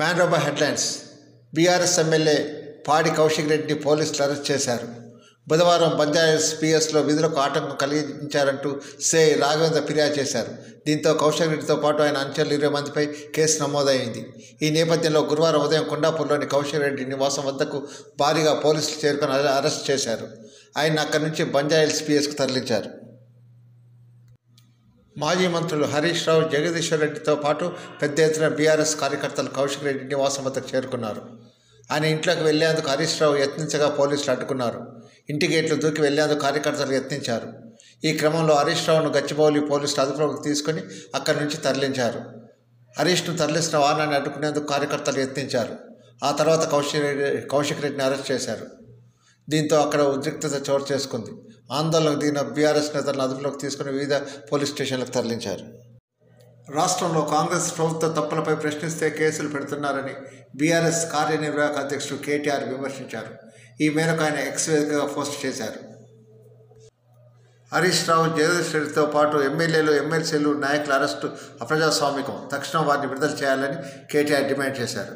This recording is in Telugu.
మ్యాన్రోబా హెడ్లైన్స్. బీఆర్ఎస్ ఎమ్మెల్యే పాడి కౌశిక్ రెడ్డిని పోలీసులు అరెస్ట్ చేశారు. బుధవారం బంజారాహిల్స్ పిఎస్లో విధులకు ఆటంకం కలిగించారంటూ సిఐ రాఘవేంద్ర ఫిర్యాదు చేశారు. దీంతో కౌశిక్ రెడ్డితో పాటు ఆయన అనుచరులు 20 మందిపై కేసు నమోదైంది. ఈ నేపథ్యంలో గురువారం ఉదయం కొండాపూర్లోని కౌశిక్ రెడ్డి నివాసం వద్దకు భారీగా పోలీసులు చేరుకొని అరెస్ట్ చేశారు. ఆయన అక్కడి నుంచి బంజారాహిల్స్ పిఎస్కు తరలించారు. మాజీ మంత్రులు హరీష్ రావు, జగదీశ్వర్ రెడ్డితో పాటు పెద్ద ఎత్తున బీఆర్ఎస్ కార్యకర్తలు కౌశిక్ రెడ్డి నివాసం వద్దకు చేరుకున్నారు. ఆయన ఇంట్లోకి వెళ్లేందుకు హరీష్ రావు యత్నించగా పోలీసులు అడ్డుకున్నారు. ఇంటి గేట్లు దూకి వెళ్లేందుకు కార్యకర్తలు యత్నించారు. ఈ క్రమంలో హరీష్ రావును గచ్చిబౌలి పోలీసులు అదుపులోకి తీసుకుని అక్కడి నుంచి తరలించారు. హరీష్ను తరలిస్తున్న వాహనాన్ని అడ్డుకునేందుకు కార్యకర్తలు యత్నించారు. ఆ తర్వాత కౌశిక్ రెడ్డిని అరెస్ట్ చేశారు. దీంతో అక్కడ ఉద్రిక్తత చోటు చేసుకుంది. ఆందోళనకు దిగిన బీఆర్ఎస్ నేతలను అదుపులోకి తీసుకుని వివిధ పోలీస్ స్టేషన్లకు తరలించారు. రాష్ట్రంలో కాంగ్రెస్ ప్రభుత్వ తప్పులపై ప్రశ్నిస్తే కేసులు పెడుతున్నారని బీఆర్ఎస్ కార్యనిర్వాహక అధ్యక్షుడు కేటీఆర్ విమర్శించారు. ఈ మేరకు ఆయన ఎక్స్ వేదికగా పోస్ట్ చేశారు. హరీష్ రావు, జగదీష్ రెడ్డితో పాటు ఎమ్మెల్యేలు, ఎమ్మెల్సీలు, నాయకుల అరెస్టు అప్రజాస్వామికం. తక్షణం వారిని విడుదల చేయాలని కేటీఆర్ డిమాండ్ చేశారు.